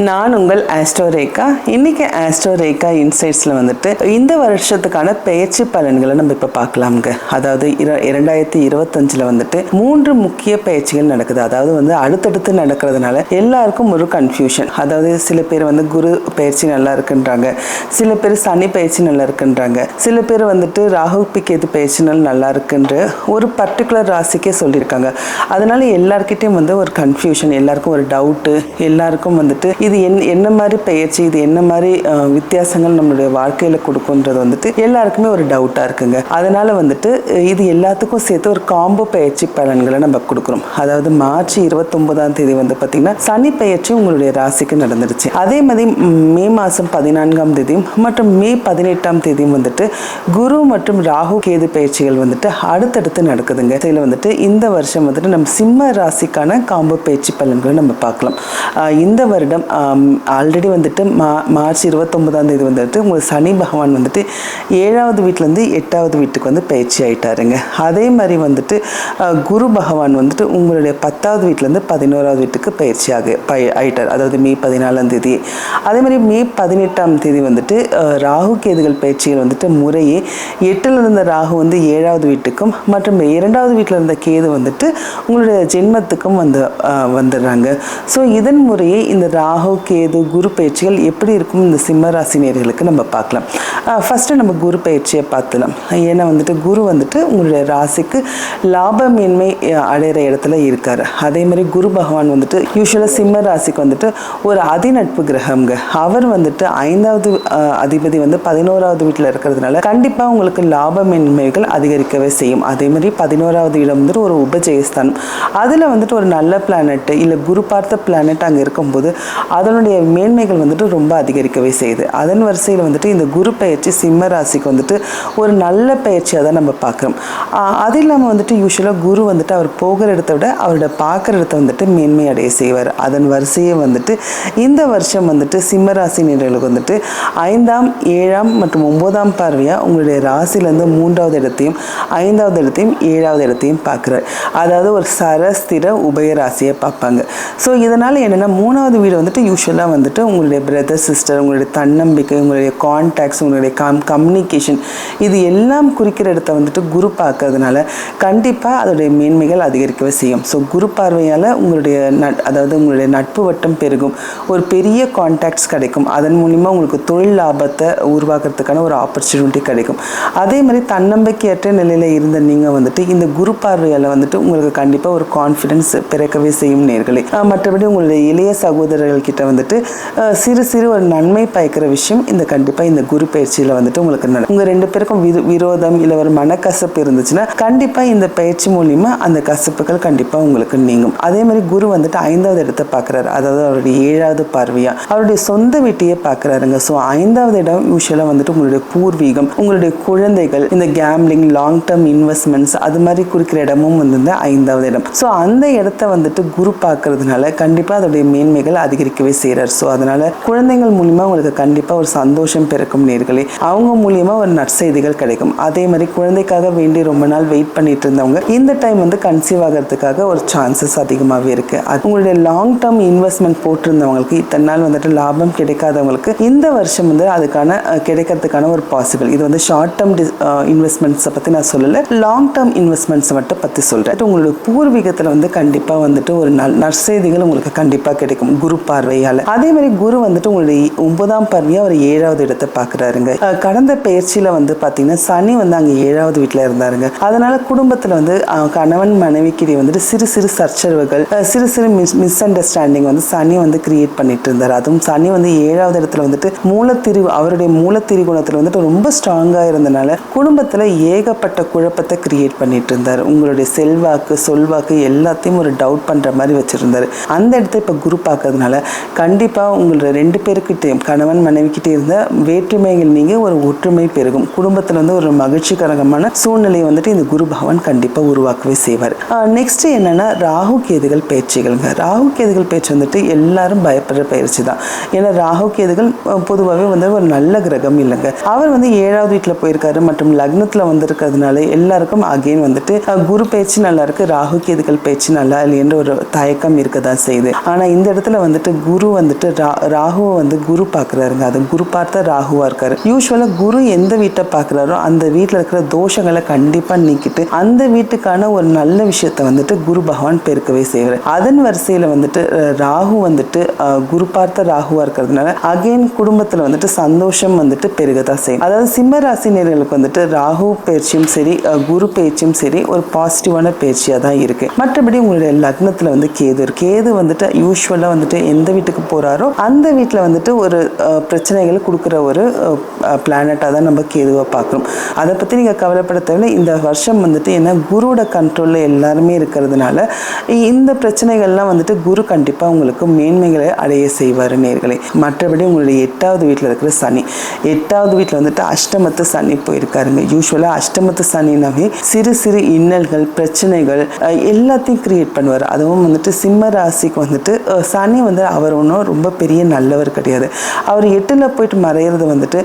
நான் உங்கள் ஆஸ்ட்ரோரேகா. இன்னைக்கு ஆஸ்ட்ரோரேகா இன்சைட்ஸில் வந்துட்டு இந்த வருஷத்துக்கான பெயர்ச்சி பலன்களை நம்ம இப்போ பார்க்கலாமுங்க. அதாவது 2025 வந்துட்டு 3 முக்கிய பயிற்சிகள் நடக்குது. அதாவது வந்து அடுத்தடுத்து நடக்கிறதுனால எல்லாருக்கும் ஒரு கன்ஃபியூஷன். அதாவது சில பேர் வந்து குரு பயிற்சி நல்லா இருக்குன்றாங்க, சில பேர் சனி பயிற்சி நல்லா இருக்குன்றாங்க, சில பேர் வந்துட்டு ராகு கேது பயிற்சினால் நல்லா இருக்குன்ற ஒரு பர்டிகுலர் ராசிக்கே சொல்லியிருக்காங்க. அதனால எல்லாருக்கிட்டையும் வந்து ஒரு கன்ஃபியூஷன், எல்லாருக்கும் ஒரு டவுட்டு, எல்லாருக்கும் வந்துட்டு இது என்ன மாதிரி பயிற்சி, இது என்ன மாதிரி வித்தியாசங்கள் நம்மளுடைய வாழ்க்கையில் கொடுக்குன்றது வந்துட்டு எல்லாருக்குமே ஒரு டவுட்டாக இருக்குங்க. அதனால வந்துட்டு இது எல்லாத்துக்கும் சேர்த்து ஒரு காம்போ பயிற்சி பலன்களை நம்ம கொடுக்குறோம். அதாவது மார்ச் 29 வந்து பார்த்தீங்கன்னா சனி பயிற்சி உங்களுடைய ராசிக்கு நடந்துருச்சு. அதே மாதிரி மே மாதம் 14 மற்றும் மே 18 வந்துட்டு குரு மற்றும் ராகு கேது பயிற்சிகள் வந்துட்டு அடுத்தடுத்து நடக்குதுங்க. இதில் வந்துட்டு இந்த வருஷம் வந்துட்டு நம்ம சிம்ம ராசிக்கான காம்போ பயிற்சி பலன்களை நம்ம பார்க்கலாம். இந்த வருடம் ஆல்ரெடி வந்துட்டு மார்ச் 29 வந்துட்டு உங்களுக்கு சனி பகவான் வந்துட்டு 7வது வீட்டிலேருந்து 8வது வீட்டுக்கு வந்து பயிற்சி ஆகிட்டாருங்க. அதே மாதிரி வந்துட்டு குரு பகவான் வந்துட்டு உங்களுடைய 10வது வீட்டிலேருந்து 11வது வீட்டுக்கு பயிற்சி ஆகிட்டார். அதாவது மே 14 அதே மாதிரி மே 18 வந்துட்டு ராகு கேதுகள் பயிற்சிகள் வந்துட்டு முறையே 8ல் இருந்த ராகு வந்து 7வது வீட்டுக்கும் மற்றும் 2வது வீட்டில் இருந்த கேது வந்துட்டு உங்களுடைய ஜென்மத்துக்கும் வந்துடுறாங்க. ஸோ இதன் முறையே இந்த ராகு கேது குரு பயிற்சிகள் எப்படி இருக்கும் இந்த சிம்ம ராசினியர்களுக்கு நம்ம பார்க்கலாம். ஃபஸ்ட்டு நம்ம குரு பயிற்சியை பார்த்துலாம். ஏன்னா வந்துட்டு குரு வந்துட்டு உங்களுடைய ராசிக்கு லாபமேன்மை அடைகிற இடத்துல இருக்கார். அதே மாதிரி குரு பகவான் வந்துட்டு யூஸ்வலாக சிம்ம ராசிக்கு வந்துட்டு ஒரு அதிநட்பு கிரகம்ங்க. அவர் வந்துட்டு 5வது அதிபதி வந்து 11வது வீட்டில் இருக்கிறதுனால கண்டிப்பாக உங்களுக்கு லாபமேன்மைகள் அதிகரிக்கவே செய்யும். அதே மாதிரி 11வது இடம் வந்துட்டு ஒரு உபஜெயஸ்தானம். அதில் வந்துட்டு ஒரு நல்ல பிளானட் இல்லை குரு பார்த்த பிளானட் அங்கே இருக்கும்போது அதனுடைய மேன்மைகள் வந்துட்டு ரொம்ப அதிகரிக்கவே செய்யுது. அதன் வரிசையில் வந்துட்டு இந்த குரு பயிற்சி சிம்ம ராசிக்கு வந்துட்டு ஒரு நல்ல பயிற்சியாக தான் நம்ம பார்க்குறோம். அது இல்லாமல் வந்துட்டு யூஸ்வலாக குரு வந்துட்டு அவர் போகிற இடத்த விட அவரோட பார்க்குற இடத்த வந்துட்டு மேன்மை அடைய செய்வார். அதன் வரிசையை வந்துட்டு இந்த வருஷம் வந்துட்டு சிம்ம ராசினியர்களுக்கு வந்துட்டு 5ஆம் 7ஆம் மற்றும் 9ஆம் பார்வையாக உங்களுடைய ராசிலேருந்து 3வது இடத்தையும் 5வது இடத்தையும் 7வது இடத்தையும் பார்க்குறார். அதாவது ஒரு சரஸ்திர உபய ராசியை பார்ப்பாங்க. ஸோ இதனால் என்னென்னா 3வது வீடு வந்துட்டு யூஸ்வலாக வந்துட்டு உங்களுடைய பிரதர் சிஸ்டர், உங்களுடைய தன்னம்பிக்கை, உங்களுடைய கான்டாக்ட்ஸ், உங்களுடைய கம்யூனிகேஷன் இது எல்லாம் குறிக்கிற இடத்த வந்துட்டு குரு பார்க்கறதுனால கண்டிப்பாக அதோடைய மேன்மைகள் அதிகரிக்கவே செய்யும். ஸோ குரு பார்வையால் உங்களுடைய அதாவது உங்களுடைய நட்பு வட்டம் பெருகும், ஒரு பெரிய கான்டாக்ட்ஸ் கிடைக்கும். அதன் மூலிமா உங்களுக்கு தொழில் லாபத்தை உருவாக்குறதுக்கான ஒரு ஆப்பர்ச்சுனிட்டி கிடைக்கும். அதே மாதிரி தன்னம்பிக்கையற்ற நிலையில் இருந்த நீங்கள் வந்துட்டு இந்த குரு பார்வையால் வந்துட்டு உங்களுக்கு கண்டிப்பாக ஒரு கான்ஃபிடென்ஸ் பிறக்கவே செய்யும் நேர்களே. மற்றபடி உங்களுடைய இளைய சகோதரர்கள் கிட்ட வந்துட்டு சிறு சிறு ஒரு நன்மை பயக்கிற விஷயம் கண்டிப்பாக இந்த குரு பயிற்சியில் வந்துட்டு உங்களுக்கு நடக்கும். உங்கள் 2 பேருக்கும் விரோதம் இல்லை ஒரு மனக்கசப்பு இருந்துச்சுன்னா கண்டிப்பாக இந்த பயிற்சி மூலிமா அந்த கசப்புகள் கண்டிப்பாக உங்களுக்கு நீங்கும். அதே மாதிரி குரு வந்துட்டு 5வது இடத்தை பார்க்குறாரு. அதாவது அவருடைய 7வது பார்வையாக அவருடைய சொந்த வீட்டையே பார்க்குறாருங்க. ஸோ 5வது இடம் யூஸ்வலாக வந்துட்டு உங்களுடைய பூர்வீகம், உங்களுடைய குழந்தைகள், இந்த கேம்லிங், லாங் டேர்ம் இன்வெஸ்ட்மெண்ட்ஸ் அது மாதிரி குறிக்கிற இடமும் வந்து 5வது இடம். ஸோ அந்த இடத்த வந்துட்டு குரு பார்க்கறதுனால கண்டிப்பாக அதோடைய மேன்மைகள் அதிகரிக்கவே செய்கிறார். ஸோ அதனால் குழந்தைகள் மூலிமா உங்களுக்கு கண்டிப்பாக ஒரு சந்தோஷம் பிறக்கும் நேர்களே. அவங்க மூலியமாக ஒரு நற்செய்திகள் கிடைக்கும். அதே மாதிரி குழந்தைக்காக வேண்டி ரொம்ப நாள் வெயிட் பண்ணிட்டு இருந்தவங்க இந்த டைம் வந்து கன்சீவ் ஆகிறதுக்காக ஒரு சான்சஸ் அதிகமாகவே இருக்குது. உங்களுடைய லாங் டேர்ம் இன்வெஸ்ட்மெண்ட் போட்டிருந்தவங்களுக்கு இத்தனை நாள் வந்துட்டு லாபம் கிடைக்காதவங்களுக்கு இந்த வருஷம் வந்து அதுக்கான கிடைக்கிறதுக்கான ஒரு பாசிபிள். இது வந்து ஷார்ட் டேர்ம் இன்வெஸ்ட்மெண்ட்ஸை பற்றி நான் சொல்லலை, லாங் டேர்ம் இன்வெஸ்ட்மெண்ட்ஸை மட்டும் பற்றி சொல்கிறேன். உங்களுடைய பூர்வீகத்தில் வந்து கண்டிப்பாக வந்துட்டு ஒரு நற்செய்திகள் உங்களுக்கு கண்டிப்பாக கிடைக்கும் குரு பார்வையால். அதே மாதிரி குரு வந்துட்டு உங்களுடைய 9ஆம் பார்வையாக ஒரு 7வது இடத்தை பார்க்குறாருங்க. கடந்த பயிற்சியில் வந்து பார்த்தீங்கன்னா சனி வந்து அங்கே 7வது வீட்டில் இருந்தாருங்க. அதனால குடும்பத்தில் வந்து கணவன் மனைவிக்கிடையே வந்துட்டு சிறு சிறு சர்ச்சரவுகள், சிறு சிறு மிஸ் அண்டர்ஸ்டாண்டிங் வந்து சனி வந்து கிரியேட் பண்ணிட்டு இருந்தார். அதுவும் சனி வந்து 7வது இடத்துல வந்துட்டு அவருடைய மூலத்திரிகுணத்தில் வந்துட்டு ரொம்ப ஸ்ட்ராங்காக இருந்தனால குடும்பத்தில் ஏகப்பட்ட குழப்பத்தை கிரியேட் பண்ணிட்டு இருந்தார். உங்களுடைய செல்வாக்கு சொல்வாக்கு எல்லாத்தையும் ஒரு டவுட் பண்ணுற மாதிரி வச்சுருந்தார். அந்த இடத்த இப்போ குரு பார்க்கறதுனால கண்டிப்பாக உங்களோட 2 பேருக்கிட்டே கணவன் மனைவிக்கிட்டே இருந்த வேற்றுமைகள் நீங்கள் ஒரு ஒற்றுமை பெருகும். குடும்பத்தில் வந்து ஒரு மகிழ்ச்சிகரமான சூழ்நிலையை வந்துட்டு இந்த குரு பகவான் கண்டிப்பாக உருவாக்கவே செய்வார். நெக்ஸ்ட் என்னன்னா ராகு கேதுகள் பயிற்சிகள்ங்க. ராகு கேதுகள் பயிற்சி வந்துட்டு எல்லாரும் பயப்படுற பயிற்சி தான். ஏன்னா ராகு கேதுகள் பொதுவாகவே வந்து ஒரு நல்ல கிரகம் இல்லைங்க. அவர் வந்து 7வது வீட்டில் போயிருக்காரு மற்றும் லக்னத்தில் வந்திருக்கிறதுனால எல்லாருக்கும் அகைன் வந்துட்டு குரு பயிற்சி நல்லா இருக்கு, ராகு கேதுகள் பயிற்சி நல்லா இல்லைன்ற ஒரு தயக்கம் இருக்க தான் செய்யுது. ஆனால் இந்த இடத்துல வந்துட்டு குரு வந்துட்டு ராகுவை வந்து குரு பார்க்குறாருங்க. அது குரு பார்த்த ராகுவா இருக்காரு. யூஸ்வலாக குரு எந்த வீட்டை பார்க்குறாரோ அந்த வீட்டில் இருக்கிற தோஷங்களை கண்டிப்பாக நீக்கிட்டு அந்த வீட்டுக்கான ஒரு நல்ல விஷயத்தை வந்துட்டு குரு பகவான் பெருக்கவே செய்வார். அதன் வரிசையில் வந்துட்டு ராகு வந்துட்டு குரு பார்த்த ராகுவா இருக்கிறதுனால அகைன் குடும்பத்தில் வந்துட்டு சந்தோஷம் வந்துட்டு பெருகதான் செய்யும். அதாவது சிம்ம ராசினியர்களுக்கு வந்துட்டு ராகு பயிற்சியும் சரி குரு பயிற்சியும் சரி ஒரு பாசிட்டிவான பயிற்சியாக தான் இருக்கு. மற்றபடி உங்களுடைய லக்னத்தில் வந்து கேது வந்துட்டு யூஸ்வலாக வந்துட்டு எந்த வீட்டுக்கு போறாரோ அந்த வீட்டில் வந்துட்டு ஒரு பிரச்சனைகளை கொடுக்குற ஒரு பிளானட்டாக தான் நம்ம கேதுவை பார்க்குறோம். அதை பற்றி நீங்கள் கவலைப்பட தேவையில்லை. இந்த வருஷம் வந்துட்டு ஏன்னா குருவோட கண்ட்ரோலில் எல்லாருமே இருக்கிறதுனால இந்த பிரச்சனைகள்லாம் வந்துட்டு குரு கண்டிப்பாக உங்களுக்கு மேன்மைகளை அடைய செய்வார் நேயர்களே. மற்றபடி உங்களுடைய 8வது வீட்டில் இருக்கிற சனி, 8வது வீட்டில் வந்துட்டு அஷ்டமத்து சனி போயிருக்காருங்க. யூஸ்வலாக அஷ்டமத்து சனினாவே சிறு சிறு இன்னல்கள் பிரச்சனைகள் எல்லாத்தையும் கிரியேட் பண்ணுவார். அதுவும் வந்துட்டு சிம்ம ராசிக்கு வந்துட்டு சனி வந்து அவர் ஒன்றும் ரொம்ப பெரிய நல்லவர் கிடையாது. அவர் 8ல் போயிட்டு மறையிறது வந்துட்டு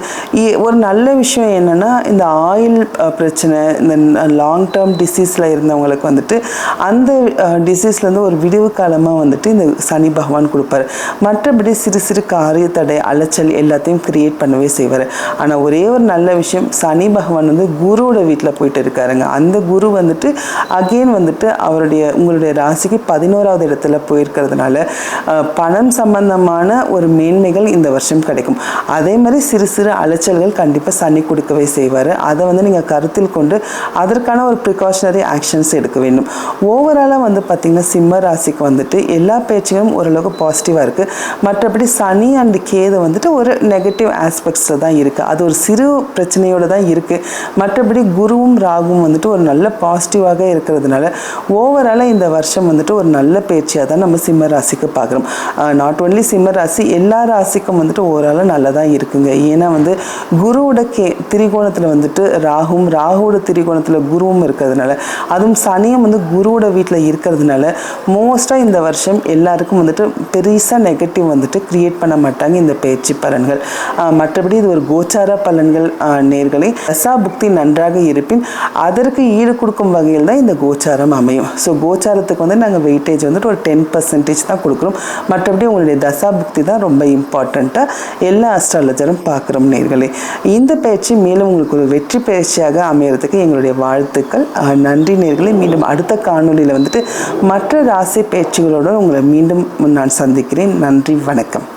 ஒரு நல்ல விஷயம் என்னன்னா இந்த ஆயில் பிரச்சனை இந்த லாங் டேர்ம் டிசீஸில் இருந்தவங்களுக்கு வந்துட்டு அந்த டிசீஸ்லேருந்து ஒரு விடிவு காலமாக வந்துட்டு இந்த சனி பகவான் கொடுப்பாரு. மற்றபடி சிறு சிறு காரிய தடை அலைச்சல் எல்லாத்தையும் கிரியேட் பண்ணவே செய்வார். ஆனால் ஒரே ஒரு நல்ல விஷயம் சனி பகவான் வந்து குருவோட வீட்டில் போயிட்டு இருக்காருங்க. அந்த குரு வந்துட்டு அகெயின் வந்துட்டு உங்களுடைய ராசிக்கு 11வது இடத்துல போயிருக்கிறதுனால பணம் சம்பந்தமான ஒரு மேன்மைகள் இந்த வருஷம் கிடைக்கும். அதே மாதிரி சிறு சிறு அலைச்சல்கள் கண்டிப்பாக சனி கொடுக்கவே செய்வார். அதை வந்து நீங்கள் கருத்தில் கொண்டு அதற்கான ஒரு ப்ரிகாஷனரி ஆக்ஷன்ஸ் எடுக்க வேண்டும். ஓவராலாக வந்து பார்த்திங்கன்னா சிம்ம ராசிக்கு வந்துட்டு எல்லா பேச்சுகளும் ஓரளவுக்கு பாசிட்டிவாக இருக்குது. மற்றபடி சனி அண்ட் கேது வந்துட்டு ஒரு நெகட்டிவ் ஆஸ்பெக்ட்ஸில் தான் இருக்குது. அது ஒரு சிறு பிரச்சனையோடு தான் இருக்குது. மற்றபடி குருவும் ராகுவும் வந்துட்டு ஒரு நல்ல பாசிட்டிவாக இருக்கிறதுனால ஓவராலாக இந்த வருஷம் வந்துட்டு ஒரு நல்ல பயிற்சியாக தான் நம்ம சிம்ம ராசிக்கு பார்க்குறோம். நாட் ஓன்லி சிம்ம ராசி எல்லா ராசிக்கும் வந்துட்டு ஓவராலாக நல்லா தான் இருக்குங்க. ஏன்னா வந்து குருவோட திரிகோணத்தில் வந்துட்டு ராகுவோட திரிகோணத்தில் குருவும் இருக்கிறதுனால அதுவும் சனியும் வந்து குருவோட வீட்டில் இருக்கிறதுனால மோஸ்ட்டாக இந்த வருஷம் எல்லாருக்கும் வந்துட்டு பெருசாக நெகட்டிவ் வந்துட்டு கிரியேட் பண்ண மாட்டாங்க இந்த பயிற்சி பலன்கள். மற்றபடி இது ஒரு கோச்சார பலன்கள் நேர்களை தசா புக்தி நன்றாக இருப்பின் அதற்கு ஈடு கொடுக்கும் வகையில் தான் இந்த கோச்சாரம் அமையும். ஸோ கோச்சாரத்துக்கு வந்து நாங்கள் வெயிட்டேஜ் வந்துட்டு ஒரு 10% தான் கொடுக்குறோம். மற்றபடி உங்களுடைய தசா புக்தி தான் ரொம்ப இம்பார்ட்டண்ட்டாக எல்லா அஸ்ட்ராலஜரும் பார்க்குறோம் நேர்களே. இந்த பயிற்சி மேலும் உங்களுக்கு ஒரு வெற்றி பயிற்சியாக அமையறதுக்கு எங்களுடைய வாழ்த்துக்கள். நன்றி நேர்களே. மீண்டும் அடுத்த காணொலியில் வந்துட்டு மற்ற ராசி பயிற்சிகளோடு உங்களை மீண்டும் நான் சந்திக்கிறேன். நன்றி, வணக்கம்.